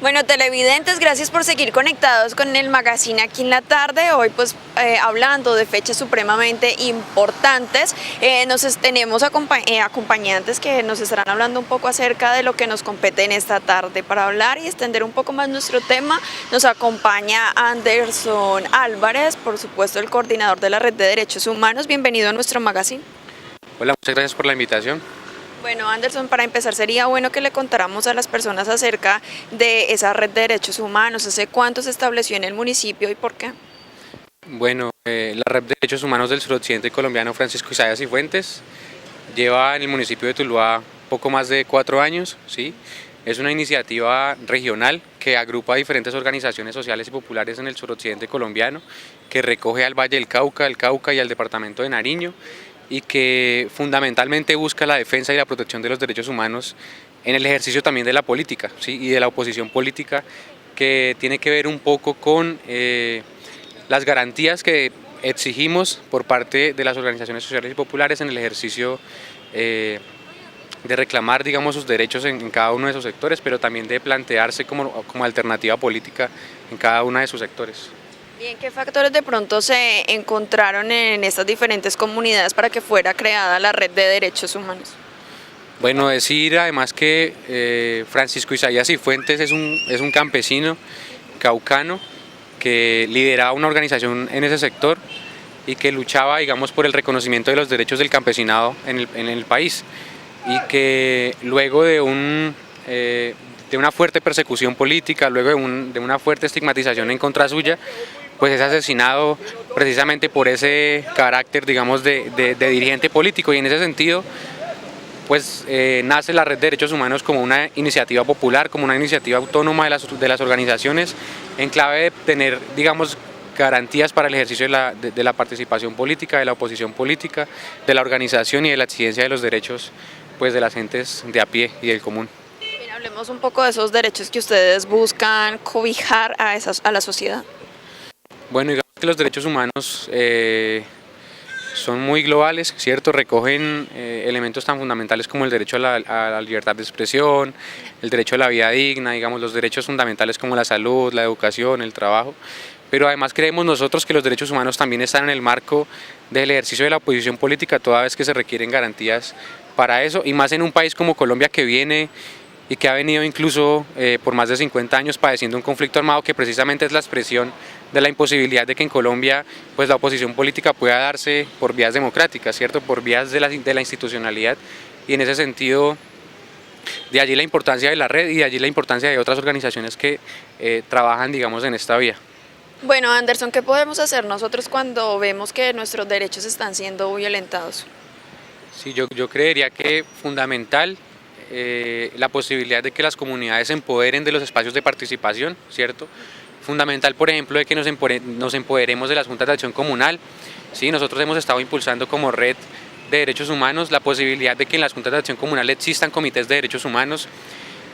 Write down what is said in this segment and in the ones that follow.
Bueno, televidentes, gracias por seguir conectados con el magazine aquí en la tarde. Hoy pues hablando de fechas supremamente importantes, tenemos acompañantes que nos estarán hablando un poco acerca de lo que nos compete en esta tarde. Para hablar y extender un poco más nuestro tema, nos acompaña Anderson Álvarez, por supuesto el coordinador de la Red de Derechos Humanos. Bienvenido a nuestro magazine. Hola, muchas gracias por la invitación. Bueno, Anderson, para empezar sería bueno que le contáramos a las personas acerca de esa red de derechos humanos, ¿hace cuánto se estableció en el municipio y por qué? Bueno, la Red de Derechos Humanos del Suroccidente colombiano Francisco Isaías Cifuentes lleva en el municipio de Tuluá poco más de 4 años, ¿sí? Es una iniciativa regional que agrupa diferentes organizaciones sociales y populares en el suroccidente colombiano, que recoge al Valle del Cauca, el Cauca y al departamento de Nariño, y que fundamentalmente busca la defensa y la protección de los derechos humanos en el ejercicio también de la política, ¿sí? Y de la oposición política, que tiene que ver un poco con las garantías que exigimos por parte de las organizaciones sociales y populares en el ejercicio de reclamar, digamos, sus derechos en cada uno de esos sectores, pero también de plantearse como alternativa política en cada uno de sus sectores. Bien, ¿qué factores de pronto se encontraron en estas diferentes comunidades para que fuera creada la Red de Derechos Humanos? Bueno, decir además que Francisco Isaías Cifuentes es un campesino caucano que lideraba una organización en ese sector y que luchaba, digamos, por el reconocimiento de los derechos del campesinado en el país, y que luego de una fuerte persecución política, luego de una fuerte estigmatización en contra suya, pues es asesinado precisamente por ese carácter, digamos, de dirigente político, y en ese sentido pues nace la Red de Derechos Humanos como una iniciativa popular, como una iniciativa autónoma de las organizaciones, en clave de tener, digamos, garantías para el ejercicio de la participación política, de la oposición política, de la organización y de la exigencia de los derechos, pues, de las gentes de a pie y del común. Bien, hablemos un poco de esos derechos que ustedes buscan cobijar a la sociedad. Bueno, digamos que los derechos humanos son muy globales, ¿cierto? Recogen elementos tan fundamentales como el derecho a la libertad de expresión, el derecho a la vida digna, digamos, los derechos fundamentales como la salud, la educación, el trabajo. Pero además creemos nosotros que los derechos humanos también están en el marco del ejercicio de la oposición política, toda vez que se requieren garantías para eso, y más en un país como Colombia, que viene y que ha venido incluso por más de 50 años padeciendo un conflicto armado que precisamente es la expresión de la imposibilidad de que en Colombia pues la oposición política pueda darse por vías democráticas, ¿cierto? Por vías de la institucionalidad, y en ese sentido de allí la importancia de la red y de allí la importancia de otras organizaciones que trabajan, digamos, en esta vía. Bueno, Anderson, ¿qué podemos hacer nosotros cuando vemos que nuestros derechos están siendo violentados? Sí, yo creería que fundamental la posibilidad de que las comunidades se empoderen de los espacios de participación, ¿cierto? Fundamental, por ejemplo, de que nos empoderemos de las juntas de acción comunal. ¿Sí? Nosotros hemos estado impulsando como Red de Derechos Humanos la posibilidad de que en las juntas de acción comunal existan comités de derechos humanos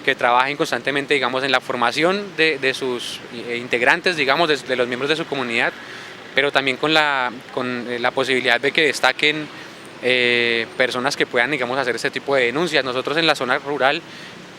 que trabajen constantemente, digamos, en la formación de sus integrantes, digamos, de los miembros de su comunidad, pero también con la posibilidad de que destaquen personas que puedan, digamos, hacer este tipo de denuncias. Nosotros en la zona rural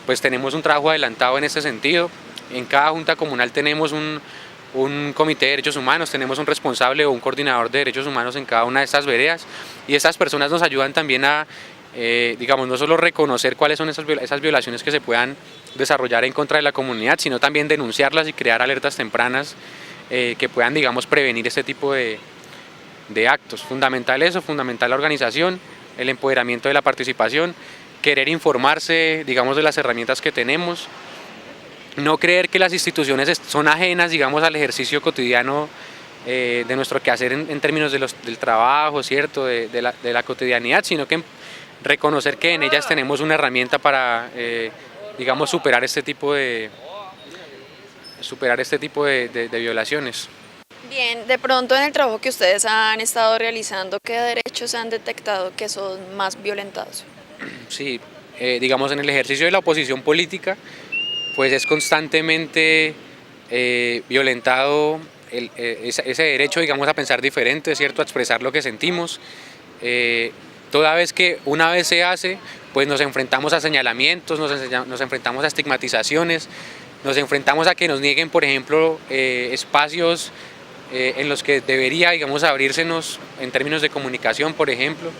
pues tenemos un trabajo adelantado en este sentido. En cada junta comunal tenemos un comité de derechos humanos, tenemos un responsable o un coordinador de derechos humanos en cada una de estas veredas, y estas personas nos ayudan también a, digamos, no solo reconocer cuáles son esas violaciones que se puedan desarrollar en contra de la comunidad, sino también denunciarlas y crear alertas tempranas que puedan, digamos, prevenir este tipo de actos. Fundamental eso, fundamental la organización, el empoderamiento de la participación, querer informarse, digamos, de las herramientas que tenemos, no creer que las instituciones son ajenas, digamos, al ejercicio cotidiano de nuestro quehacer en términos del trabajo, ¿cierto? De la cotidianidad, sino que reconocer que en ellas tenemos una herramienta para, digamos, superar este tipo de violaciones. Bien, de pronto en el trabajo que ustedes han estado realizando, ¿qué derechos han detectado que son más violentados? Sí, digamos, en el ejercicio de la oposición política, pues es constantemente violentado ese derecho, digamos, a pensar diferente, ¿cierto? A expresar lo que sentimos. Toda vez que una vez se hace, pues nos enfrentamos a señalamientos, nos enfrentamos a estigmatizaciones, nos enfrentamos a que nos nieguen, por ejemplo, espacios en los que debería, digamos, abrírsenos en términos de comunicación, por ejemplo.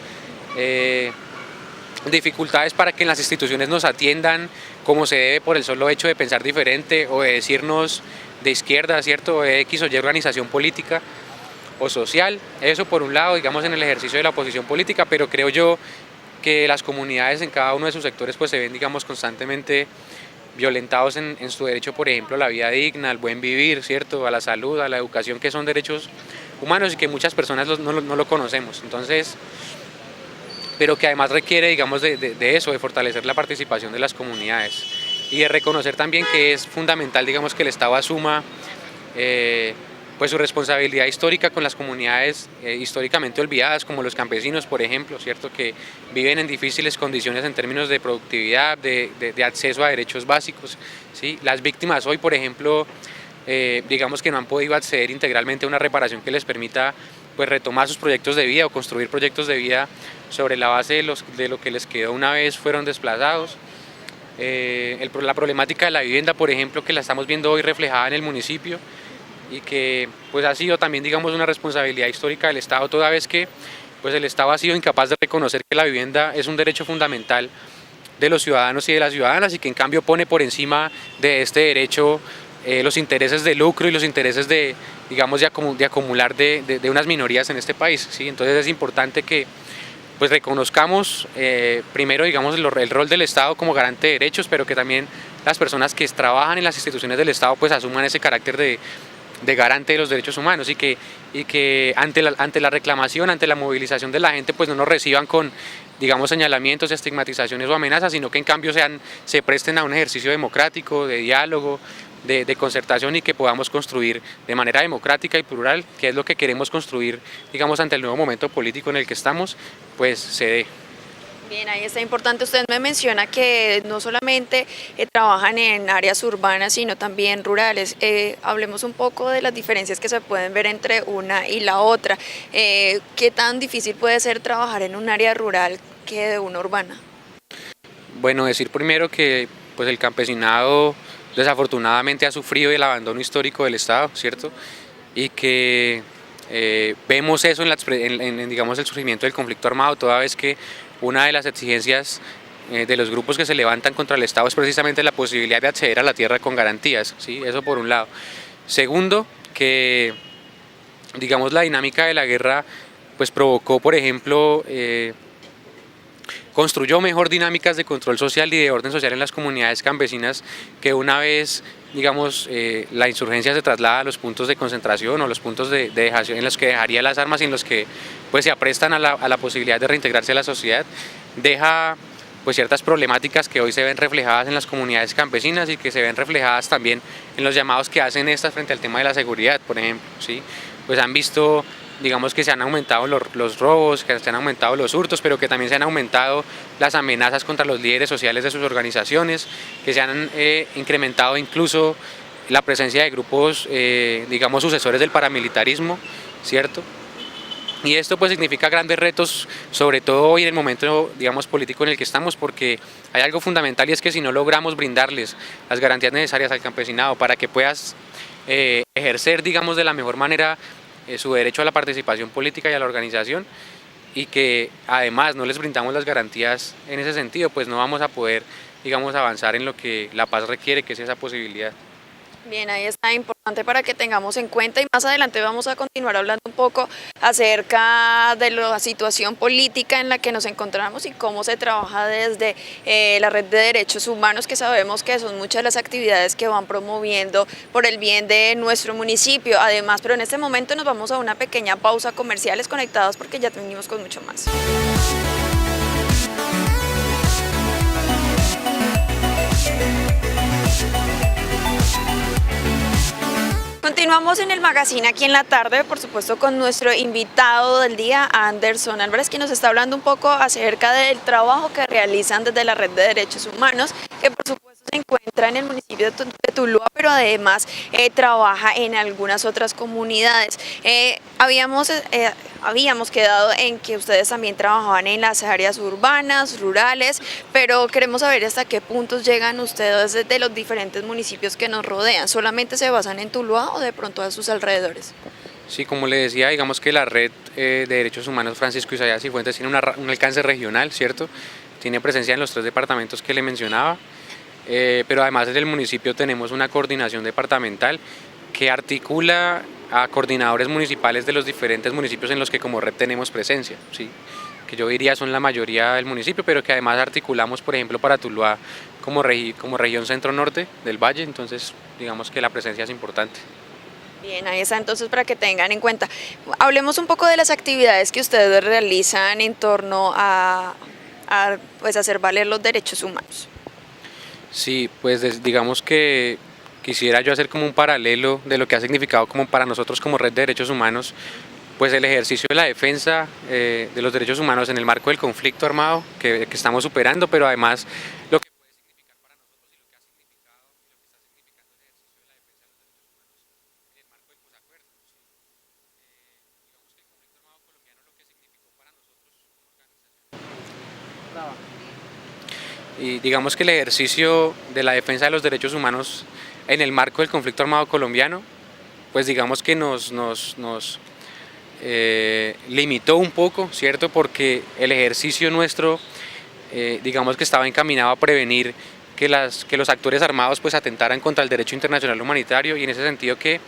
Dificultades para que en las instituciones nos atiendan como se debe por el solo hecho de pensar diferente o de decirnos de izquierda, ¿cierto? O de X o Y organización política o social. Eso por un lado, digamos, en el ejercicio de la oposición política, pero creo yo que las comunidades en cada uno de sus sectores pues se ven, digamos, constantemente violentados en su derecho, por ejemplo, a la vida digna, al buen vivir, ¿cierto? A la salud, a la educación, que son derechos humanos y que muchas personas no lo conocemos. Entonces, pero que además requiere, digamos, de eso, de fortalecer la participación de las comunidades y de reconocer también que es fundamental, digamos, que el Estado asuma pues su responsabilidad histórica con las comunidades históricamente olvidadas, como los campesinos, por ejemplo, ¿cierto? Que viven en difíciles condiciones en términos de productividad, de acceso a derechos básicos, ¿sí? Las víctimas hoy, por ejemplo, digamos que no han podido acceder integralmente a una reparación que les permita pues retomar sus proyectos de vida o construir proyectos de vida sobre la base de lo que les quedó una vez fueron desplazados. La problemática de la vivienda, por ejemplo, que la estamos viendo hoy reflejada en el municipio y que pues ha sido también, digamos, una responsabilidad histórica del Estado, toda vez que pues el Estado ha sido incapaz de reconocer que la vivienda es un derecho fundamental de los ciudadanos y de las ciudadanas y que en cambio pone por encima de este derecho los intereses de lucro y los intereses de, digamos, de acumular de unas minorías en este país, ¿sí? Entonces es importante que pues reconozcamos primero, digamos, el rol del Estado como garante de derechos, pero que también las personas que trabajan en las instituciones del Estado pues asuman ese carácter de garante de los derechos humanos y que ante la reclamación, ante la movilización de la gente, pues no nos reciban con, digamos, señalamientos, estigmatizaciones o amenazas, sino que en cambio se presten a un ejercicio democrático, de diálogo, de concertación y que podamos construir de manera democrática y plural, que es lo que queremos construir, digamos, ante el nuevo momento político en el que estamos, pues se dé. Bien, ahí está importante. Usted me menciona que no solamente trabajan en áreas urbanas, sino también rurales. Hablemos un poco de las diferencias que se pueden ver entre una y la otra. ¿Qué tan difícil puede ser trabajar en un área rural que de una urbana? Bueno, decir primero que pues el campesinado desafortunadamente ha sufrido el abandono histórico del Estado, ¿cierto? Y que vemos eso en digamos, el surgimiento del conflicto armado, toda vez que una de las exigencias de los grupos que se levantan contra el Estado es precisamente la posibilidad de acceder a la tierra con garantías, ¿sí? Eso por un lado. Segundo, que digamos la dinámica de la guerra pues provocó, por ejemplo, construyó mejor dinámicas de control social y de orden social en las comunidades campesinas, que una vez, digamos, la insurgencia se traslada a los puntos de concentración o los puntos de dejación en los que dejaría las armas y en los que pues se aprestan a la posibilidad de reintegrarse a la sociedad, deja pues ciertas problemáticas que hoy se ven reflejadas en las comunidades campesinas y que se ven reflejadas también en los llamados que hacen estas frente al tema de la seguridad, por ejemplo, ¿sí? Pues han visto, digamos, que se han aumentado los robos, que se han aumentado los hurtos, pero que también se han aumentado las amenazas contra los líderes sociales de sus organizaciones, que se han incrementado incluso la presencia de grupos, digamos, sucesores del paramilitarismo, ¿cierto? Y esto pues significa grandes retos, sobre todo hoy en el momento, digamos, político en el que estamos, porque hay algo fundamental y es que si no logramos brindarles las garantías necesarias al campesinado para que puedas ejercer, digamos, de la mejor manera su derecho a la participación política y a la organización, y que además no les brindamos las garantías en ese sentido, pues no vamos a poder, digamos, avanzar en lo que la paz requiere, que es esa posibilidad. Bien, ahí está importante para que tengamos en cuenta y más adelante vamos a continuar hablando un poco acerca de la situación política en la que nos encontramos y cómo se trabaja desde la Red de Derechos Humanos, que sabemos que son muchas las actividades que van promoviendo por el bien de nuestro municipio. Además, pero en este momento nos vamos a una pequeña pausa comerciales conectados porque ya venimos con mucho más. Continuamos en el magazine aquí en la tarde, por supuesto con nuestro invitado del día, Anderson Álvarez, quien nos está hablando un poco acerca del trabajo que realizan desde la Red de Derechos Humanos, que por supuesto se encuentra en el municipio de Tuluá, pero además trabaja en algunas otras comunidades. Habíamos quedado en que ustedes también trabajaban en las áreas urbanas, rurales, pero queremos saber hasta qué puntos llegan ustedes de los diferentes municipios que nos rodean. ¿Solamente se basan en Tuluá o de pronto a sus alrededores? Sí, como le decía, digamos que la red de derechos humanos Francisco Isaías Cifuentes tiene un alcance regional, ¿cierto? Tiene presencia en los 3 departamentos que le mencionaba, pero además en el municipio tenemos una coordinación departamental que articula a coordinadores municipales de los diferentes municipios en los que como red tenemos presencia, ¿sí? Que yo diría son la mayoría del municipio, pero que además articulamos, por ejemplo, para Tuluá como región centro-norte del valle, entonces digamos que la presencia es importante. Bien, ahí está entonces para que tengan en cuenta. Hablemos un poco de las actividades que ustedes realizan en torno a pues hacer valer los derechos humanos. Sí, pues digamos que quisiera yo hacer como un paralelo de lo que ha significado como para nosotros como red de derechos humanos, pues el ejercicio de la defensa de los derechos humanos en el marco del conflicto armado que estamos superando, pero además lo que puede significar para nosotros y lo que ha significado y lo que está significando el ejercicio de la defensa de los derechos humanos en el marco del posacuerdo. ¿Sí? Digamos que el conflicto armado colombiano lo que significó para nosotros como organización. Y digamos que el ejercicio de la defensa de los derechos humanos en el marco del conflicto armado colombiano, pues digamos que nos limitó un poco, ¿cierto? Porque el ejercicio nuestro, digamos que estaba encaminado a prevenir que los actores armados pues atentaran contra el derecho internacional humanitario y en ese sentido que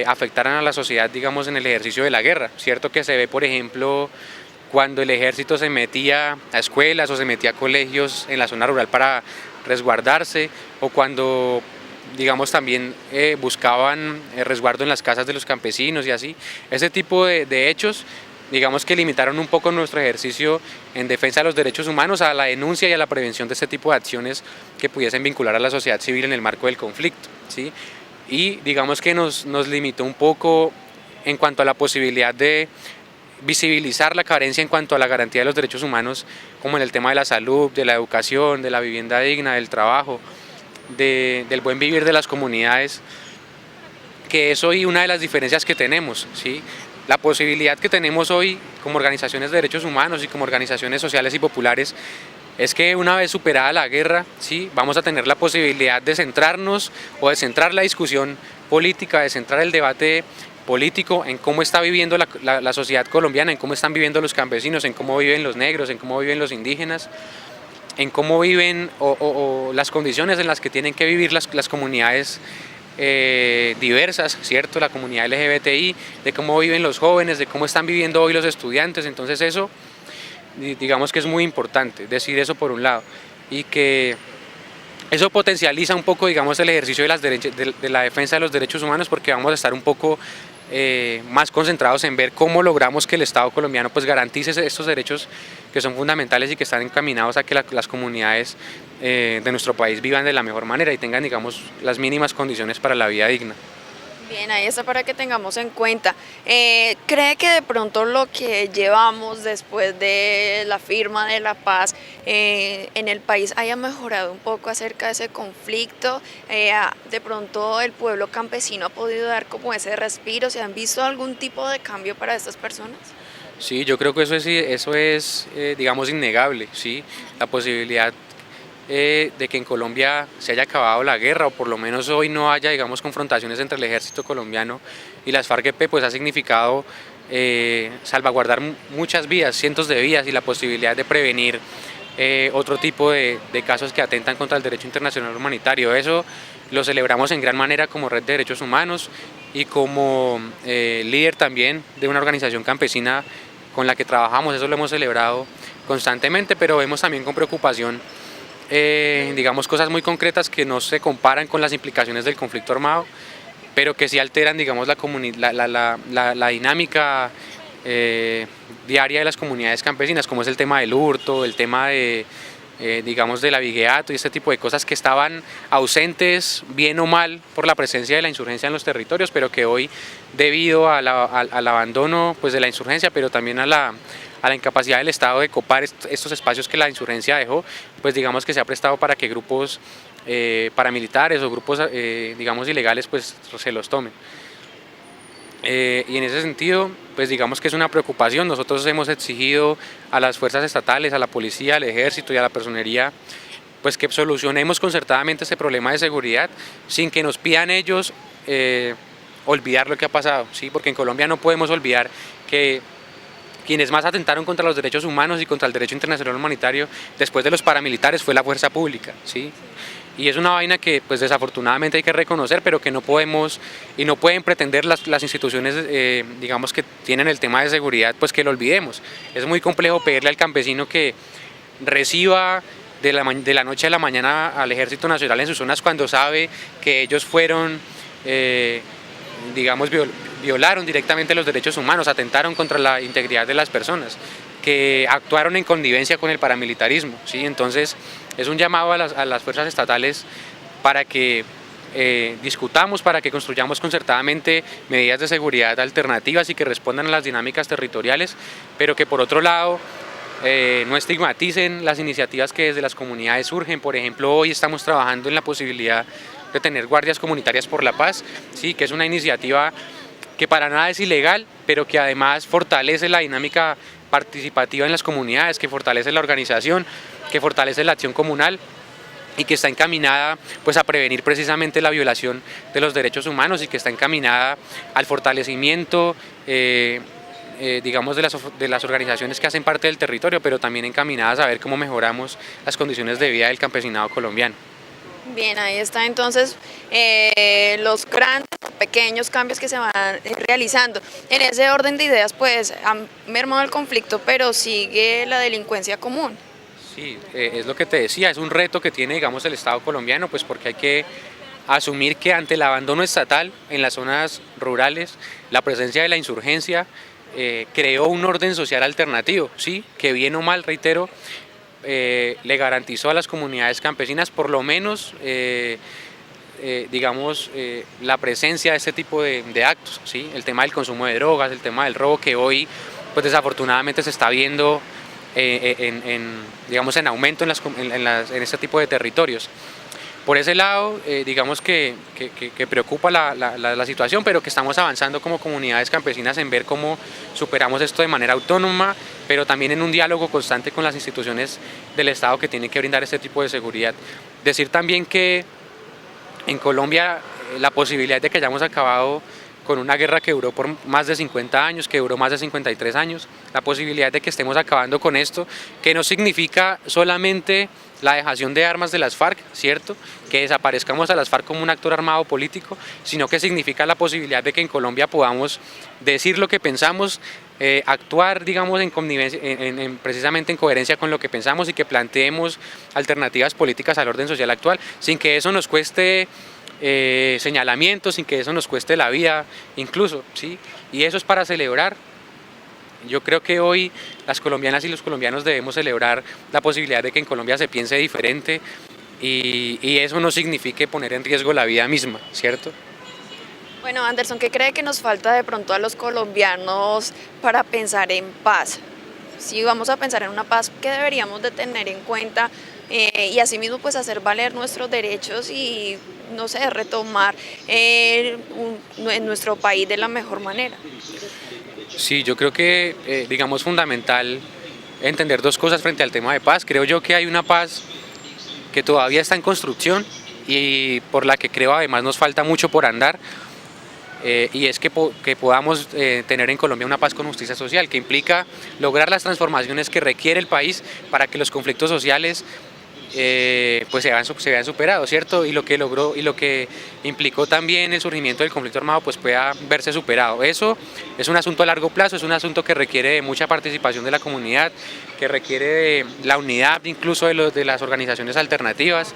afectaran a la sociedad, digamos, en el ejercicio de la guerra, ¿cierto? Que se ve, por ejemplo, cuando el ejército se metía a escuelas o se metía a colegios en la zona rural para resguardarse, o cuando digamos también buscaban resguardo en las casas de los campesinos y así. Ese tipo de hechos digamos que limitaron un poco nuestro ejercicio en defensa de los derechos humanos a la denuncia y a la prevención de este tipo de acciones que pudiesen vincular a la sociedad civil en el marco del conflicto, ¿sí? Y digamos que nos limitó un poco en cuanto a la posibilidad de visibilizar la carencia en cuanto a la garantía de los derechos humanos, como en el tema de la salud, de la educación, de la vivienda digna, del trabajo, del buen vivir de las comunidades, que es hoy una de las diferencias que tenemos, ¿sí? La posibilidad que tenemos hoy como organizaciones de derechos humanos y como organizaciones sociales y populares es que una vez superada la guerra, ¿sí? Vamos a tener la posibilidad de centrarnos o de centrar la discusión política, de centrar el debate político en cómo está viviendo la sociedad colombiana, en cómo están viviendo los campesinos, en cómo viven los negros, en cómo viven los indígenas, en cómo viven o las condiciones en las que tienen que vivir las comunidades diversas, ¿cierto? La comunidad LGBTI, de cómo viven los jóvenes, de cómo están viviendo hoy los estudiantes. Entonces eso, digamos que es muy importante decir eso por un lado, y que eso potencializa un poco, digamos, el ejercicio de la defensa de los derechos humanos, porque vamos a estar un poco más concentrados en ver cómo logramos que el Estado colombiano pues garantice estos derechos que son fundamentales y que están encaminados a que las comunidades de nuestro país vivan de la mejor manera y tengan, digamos, las mínimas condiciones para la vida digna. Bien, ahí está para que tengamos en cuenta. ¿Cree que de pronto lo que llevamos después de la firma de la paz en el país haya mejorado un poco acerca de ese conflicto? ¿De pronto el pueblo campesino ha podido dar como ese respiro? ¿Se han visto algún tipo de cambio para estas personas? Sí, yo creo que eso es digamos, innegable, ¿sí? La posibilidad de que en Colombia se haya acabado la guerra, o por lo menos hoy no haya, digamos, confrontaciones entre el ejército colombiano y las FARC-EP, pues ha significado salvaguardar muchas vidas, cientos de vidas, y la posibilidad de prevenir otro tipo de casos que atentan contra el derecho internacional humanitario. Eso lo celebramos en gran manera como Red de Derechos Humanos y como líder también de una organización campesina con la que trabajamos. Eso lo hemos celebrado constantemente, pero vemos también con preocupación digamos, cosas muy concretas que no se comparan con las implicaciones del conflicto armado, pero que sí alteran, digamos, la dinámica diaria de las comunidades campesinas, como es el tema del hurto, el tema de, digamos, del avigueato y este tipo de cosas que estaban ausentes, bien o mal, por la presencia de la insurgencia en los territorios, pero que hoy, debido al abandono pues, de la insurgencia, pero también a la incapacidad del Estado de copar estos espacios que la insurgencia dejó, pues digamos que se ha prestado para que grupos paramilitares o grupos digamos ilegales pues se los tomen. Y en ese sentido, pues digamos que es una preocupación. Nosotros hemos exigido a las fuerzas estatales, a la policía, al ejército y a la personería, pues que solucionemos concertadamente este problema de seguridad sin que nos pidan ellos olvidar lo que ha pasado, ¿sí? Porque en Colombia no podemos olvidar que quienes más atentaron contra los derechos humanos y contra el derecho internacional humanitario después de los paramilitares fue la fuerza pública, ¿sí? Y es una vaina que pues desafortunadamente hay que reconocer, pero que no podemos y no pueden pretender las instituciones digamos que tienen el tema de seguridad pues que lo olvidemos. Es muy complejo pedirle al campesino que reciba de la noche a la mañana al Ejército Nacional en sus zonas cuando sabe que ellos fueron digamos violaron directamente los derechos humanos, atentaron contra la integridad de las personas, que actuaron en connivencia con el paramilitarismo, ¿sí? Entonces es un llamado a las fuerzas estatales para que discutamos, para que construyamos concertadamente medidas de seguridad alternativas y que respondan a las dinámicas territoriales, pero que por otro lado no estigmaticen las iniciativas que desde las comunidades surgen. Por ejemplo, hoy estamos trabajando en la posibilidad de tener guardias comunitarias por la paz, ¿sí? Que es una iniciativa que para nada es ilegal, pero que además fortalece la dinámica participativa en las comunidades, que fortalece la organización, que fortalece la acción comunal y que está encaminada pues a prevenir precisamente la violación de los derechos humanos y que está encaminada al fortalecimiento digamos de las organizaciones que hacen parte del territorio, pero también encaminadas a ver cómo mejoramos las condiciones de vida del campesinado colombiano. Bien, ahí está entonces los grandes o pequeños cambios que se van realizando. En ese orden de ideas pues han mermado el conflicto, pero sigue la delincuencia común. Sí, es lo que te decía, es un reto que tiene digamos el Estado colombiano, pues porque hay que asumir que ante el abandono estatal en las zonas rurales, la presencia de la insurgencia creó un orden social alternativo, ¿sí? Que bien o mal, reitero, le garantizó a las comunidades campesinas por lo menos digamos la presencia de este tipo de actos, ¿sí? El tema del consumo de drogas, el tema del robo que hoy pues desafortunadamente se está viendo digamos en aumento en este tipo de territorios. Por ese lado, digamos que preocupa la situación, pero que estamos avanzando como comunidades campesinas en ver cómo superamos esto de manera autónoma, pero también en un diálogo constante con las instituciones del Estado que tienen que brindar este tipo de seguridad. Decir también que en Colombia la posibilidad de que hayamos acabado con una guerra que duró por más de 50 años, que duró más de 53 años, la posibilidad de que estemos acabando con esto, que no significa solamente la dejación de armas de las FARC, ¿cierto? Que desaparezcamos a las FARC como un actor armado político, sino que significa la posibilidad de que en Colombia podamos decir lo que pensamos, actuar, digamos, en connivencia, precisamente en coherencia con lo que pensamos y que planteemos alternativas políticas al orden social actual, sin que eso nos cueste señalamientos, sin que eso nos cueste la vida incluso, ¿sí? Y eso es para celebrar. Yo creo que hoy las colombianas y los colombianos debemos celebrar la posibilidad de que en Colombia se piense diferente y eso no signifique poner en riesgo la vida misma, ¿cierto? Bueno, Anderson, ¿qué cree que nos falta de pronto a los colombianos para pensar en paz? Si vamos a pensar en una paz, ¿qué deberíamos de tener en cuenta? Y asimismo pues hacer valer nuestros derechos y no sé, retomar en nuestro país de la mejor manera. Sí, yo creo que digamos fundamental entender dos cosas frente al tema de paz. Creo yo que hay una paz que todavía está en construcción y por la que creo además nos falta mucho por andar. Y es que podamos tener en Colombia una paz con justicia social, que implica lograr las transformaciones que requiere el país para que los conflictos sociales pues se vean superados, ¿cierto? Y lo que logró y lo que implicó también el surgimiento del conflicto armado pues pueda verse superado. Eso es un asunto a largo plazo, es un asunto que requiere de mucha participación de la comunidad, que requiere de la unidad incluso de las organizaciones alternativas,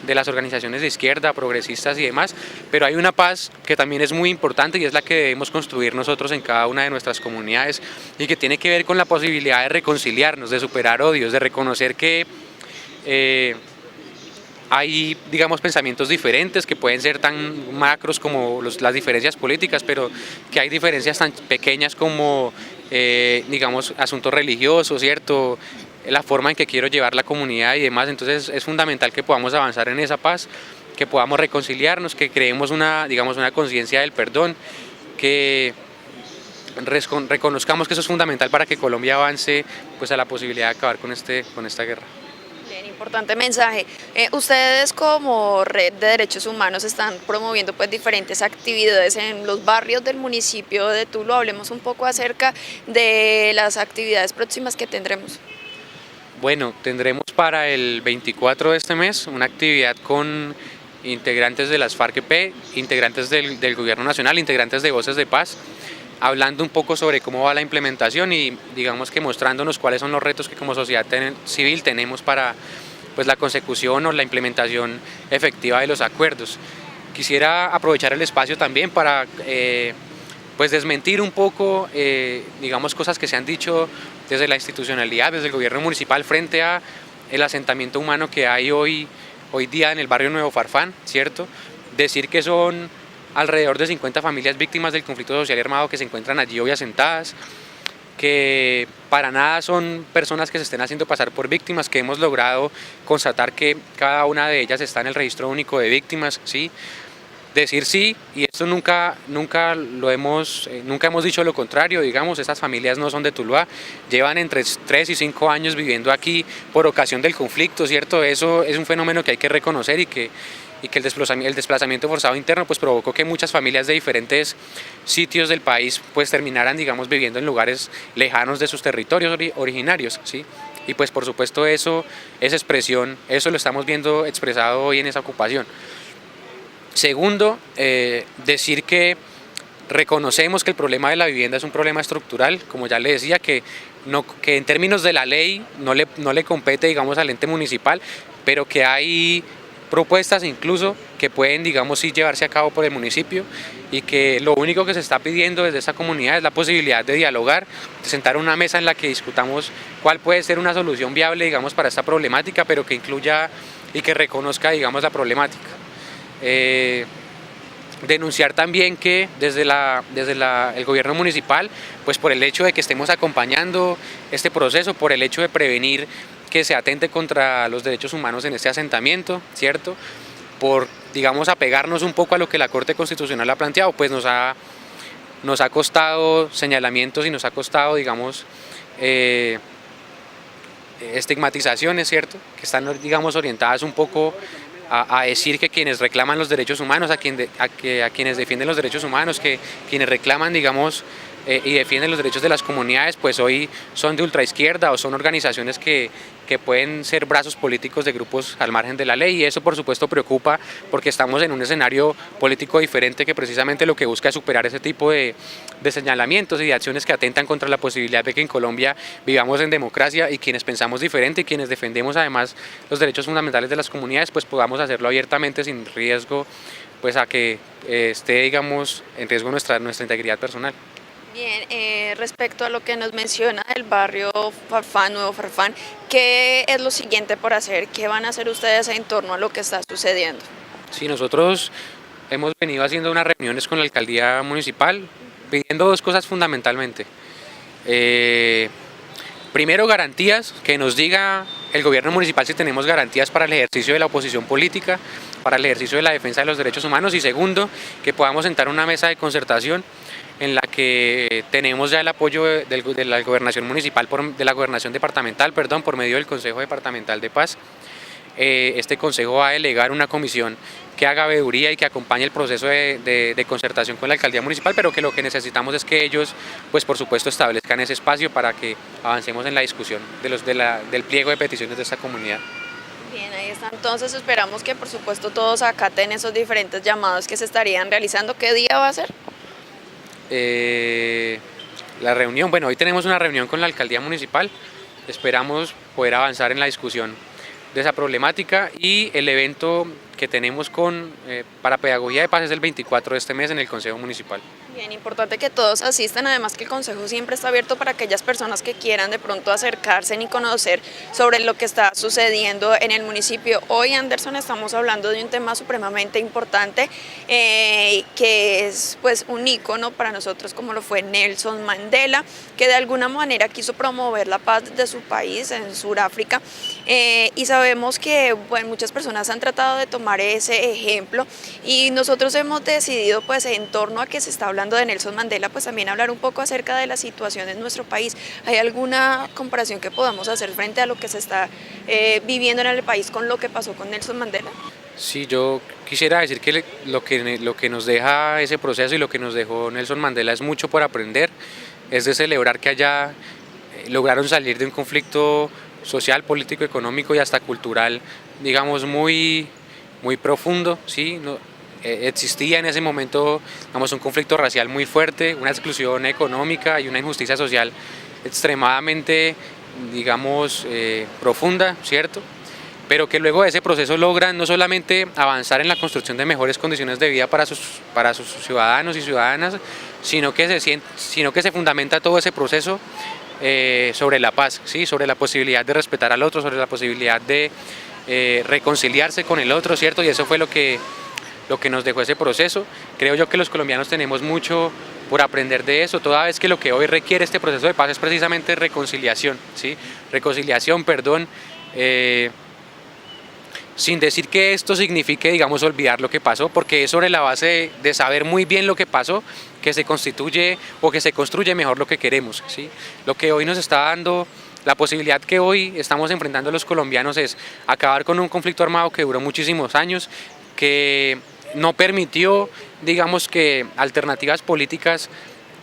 de las organizaciones de izquierda, progresistas y demás, pero hay una paz que también es muy importante y es la que debemos construir nosotros en cada una de nuestras comunidades y que tiene que ver con la posibilidad de reconciliarnos, de superar odios, de reconocer que hay, digamos, pensamientos diferentes que pueden ser tan macros como las diferencias políticas, pero que hay diferencias tan pequeñas como, digamos, asuntos religiosos, ¿cierto? la forma en que quiero llevar la comunidad y demás. Entonces es fundamental que podamos avanzar en esa paz, que podamos reconciliarnos, que creemos una conciencia del perdón, que reconozcamos que eso es fundamental para que Colombia avance pues a la posibilidad de acabar con esta guerra. Bien, importante mensaje. Ustedes como Red de Derechos Humanos están promoviendo pues diferentes actividades en los barrios del municipio de Tuluá. Hablemos un poco acerca de las actividades próximas que tendremos. Bueno, tendremos para el 24 de este mes una actividad con integrantes de las FARC-EP, integrantes del Gobierno Nacional, integrantes de Voces de Paz, hablando un poco sobre cómo va la implementación y digamos que mostrándonos cuáles son los retos que como sociedad civil tenemos para pues, la consecución o la implementación efectiva de los acuerdos. Quisiera aprovechar el espacio también para pues desmentir un poco digamos cosas que se han dicho desde la institucionalidad, desde el gobierno municipal frente a el asentamiento humano que hay hoy día en el barrio Nuevo Farfán, ¿cierto? Decir que son alrededor de 50 familias víctimas del conflicto social y armado que se encuentran allí hoy asentadas, que para nada son personas que se estén haciendo pasar por víctimas, que hemos logrado constatar que cada una de ellas está en el registro único de víctimas, ¿sí? Decir sí, y esto nunca hemos dicho lo contrario, digamos, estas familias no son de Tuluá, llevan entre 3 y 5 años viviendo aquí por ocasión del conflicto, ¿cierto? Eso es un fenómeno que hay que reconocer y que el desplazamiento forzado interno pues provocó que muchas familias de diferentes sitios del país pues terminaran, digamos, viviendo en lugares lejanos de sus territorios originarios, ¿sí? Y pues por supuesto esa expresión, eso lo estamos viendo expresado hoy en esa ocupación. Segundo, decir que reconocemos que el problema de la vivienda es un problema estructural, como ya le decía, que en términos de la ley no le compete, digamos, al ente municipal, pero que hay propuestas incluso que pueden, digamos, sí llevarse a cabo por el municipio y que lo único que se está pidiendo desde esa comunidad es la posibilidad de dialogar, de sentar una mesa en la que discutamos cuál puede ser una solución viable, digamos, para esta problemática, pero que incluya y que reconozca, digamos, la problemática. Denunciar también que desde el gobierno municipal, pues por el hecho de que estemos acompañando este proceso, por el hecho de prevenir que se atente contra los derechos humanos en este asentamiento, ¿cierto? Por, digamos, apegarnos un poco a lo que la Corte Constitucional ha planteado, pues nos ha costado señalamientos y nos ha costado, digamos, estigmatizaciones, ¿cierto? Que están, digamos, orientadas un poco a decir que quienes reclaman los derechos humanos, a quienes defienden los derechos humanos, que quienes reclaman, digamos, y defienden los derechos de las comunidades, pues hoy son de ultraizquierda o son organizaciones que pueden ser brazos políticos de grupos al margen de la ley, y eso por supuesto preocupa porque estamos en un escenario político diferente que precisamente lo que busca es superar ese tipo de señalamientos y de acciones que atentan contra la posibilidad de que en Colombia vivamos en democracia y quienes pensamos diferente y quienes defendemos además los derechos fundamentales de las comunidades, pues podamos hacerlo abiertamente sin riesgo pues a que esté, digamos, en riesgo nuestra integridad personal. Bien, respecto a lo que nos menciona del barrio Farfán, Nuevo Farfán, ¿qué es lo siguiente por hacer? ¿Qué van a hacer ustedes en torno a lo que está sucediendo? Sí, nosotros hemos venido haciendo unas reuniones con la alcaldía municipal pidiendo dos cosas fundamentalmente. Primero, garantías, que nos diga el gobierno municipal si tenemos garantías para el ejercicio de la oposición política, para el ejercicio de la defensa de los derechos humanos, y segundo, que podamos sentar una mesa de concertación en la que tenemos ya el apoyo de la gobernación municipal, de la gobernación departamental, perdón, por medio del Consejo Departamental de Paz. Este consejo va a delegar una comisión que haga veeduría y que acompañe el proceso de concertación con la alcaldía municipal, pero que lo que necesitamos es que ellos, pues por supuesto, establezcan ese espacio para que avancemos en la discusión del pliego de peticiones de esta comunidad. Bien, ahí está. Entonces esperamos que por supuesto todos acaten esos diferentes llamados que se estarían realizando. ¿Qué día va a ser? La reunión, bueno, hoy tenemos una reunión con la alcaldía municipal, esperamos poder avanzar en la discusión de esa problemática, y el evento que tenemos para Pedagogía de Paz es el 24 de este mes en el Consejo Municipal. Bien, importante que todos asistan, además que el Consejo siempre está abierto para aquellas personas que quieran de pronto acercarse y conocer sobre lo que está sucediendo en el municipio. Hoy, Anderson, estamos hablando de un tema supremamente importante, que es pues un ícono para nosotros como lo fue Nelson Mandela, que de alguna manera quiso promover la paz de su país en Sudáfrica, y sabemos que bueno, muchas personas han tratado de tomar ese ejemplo y nosotros hemos decidido pues en torno a que se está hablando de Nelson Mandela, pues también hablar un poco acerca de la situación en nuestro país. ¿Hay alguna comparación que podamos hacer frente a lo que se está viviendo en el país con lo que pasó con Nelson Mandela? Sí, yo quisiera decir que lo que nos deja ese proceso y lo que nos dejó Nelson Mandela es mucho por aprender, es de celebrar que allá lograron salir de un conflicto social, político, económico y hasta cultural, digamos, muy profundo, ¿sí? Existía en ese momento, digamos, un conflicto racial muy fuerte, una exclusión económica y una injusticia social extremadamente, digamos, profunda, ¿cierto? Pero que luego de ese proceso logran no solamente avanzar en la construcción de mejores condiciones de vida para sus ciudadanos y ciudadanas, sino que se fundamenta todo ese proceso sobre la paz, ¿sí? Sobre la posibilidad de respetar al otro, sobre la posibilidad de reconciliarse con el otro, ¿cierto? Y eso fue lo que nos dejó ese proceso. Creo yo que los colombianos tenemos mucho por aprender de eso, toda vez que lo que hoy requiere este proceso de paz es precisamente reconciliación, ¿sí? Reconciliación, perdón, sin decir que esto signifique, digamos, olvidar lo que pasó, porque es sobre la base de saber muy bien lo que pasó, que se constituye o que se construye mejor lo que queremos, ¿sí? Lo que hoy nos está dando, la posibilidad que hoy estamos enfrentando los colombianos es acabar con un conflicto armado que duró muchísimos años, que no permitió, digamos, que alternativas políticas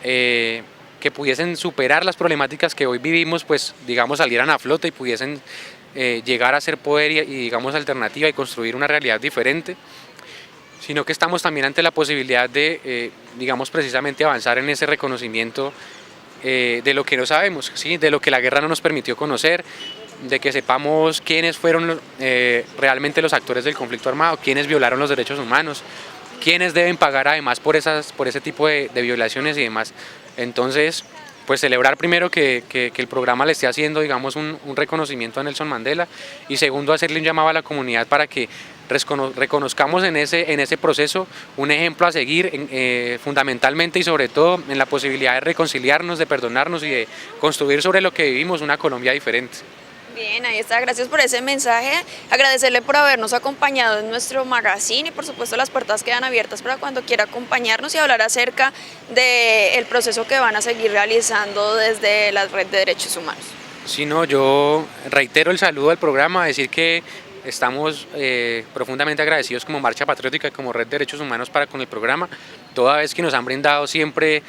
que pudiesen superar las problemáticas que hoy vivimos, pues, digamos, salieran a flote y pudiesen llegar a ser poder y, digamos, alternativa y construir una realidad diferente, sino que estamos también ante la posibilidad de, digamos, precisamente avanzar en ese reconocimiento de lo que no sabemos, ¿sí? De lo que la guerra no nos permitió conocer, de que sepamos quiénes fueron realmente los actores del conflicto armado, quiénes violaron los derechos humanos, quiénes deben pagar además por ese tipo de violaciones y demás. Entonces, pues celebrar primero que el programa le esté haciendo, digamos, un reconocimiento a Nelson Mandela, y segundo, hacerle un llamado a la comunidad para que reconozcamos en ese proceso un ejemplo a seguir, fundamentalmente y sobre todo en la posibilidad de reconciliarnos, de perdonarnos y de construir sobre lo que vivimos una Colombia diferente. Bien, ahí está, gracias por ese mensaje, agradecerle por habernos acompañado en nuestro magazine y por supuesto las puertas quedan abiertas para cuando quiera acompañarnos y hablar acerca del proceso que van a seguir realizando desde la Red de Derechos Humanos. Sí, no, yo reitero el saludo al programa, decir que estamos profundamente agradecidos como Marcha Patriótica y como Red de Derechos Humanos con el programa, toda vez que nos han brindado siempre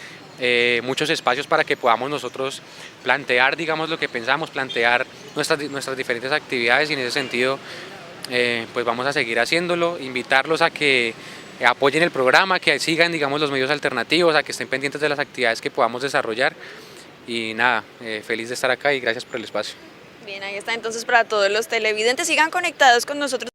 muchos espacios para que podamos nosotros plantear, digamos, lo que pensamos, plantear nuestras diferentes actividades, y en ese sentido pues vamos a seguir haciéndolo, invitarlos a que apoyen el programa, que sigan, digamos, los medios alternativos, a que estén pendientes de las actividades que podamos desarrollar, y nada, feliz de estar acá y gracias por el espacio. Bien, ahí está entonces para todos los televidentes, sigan conectados con nosotros.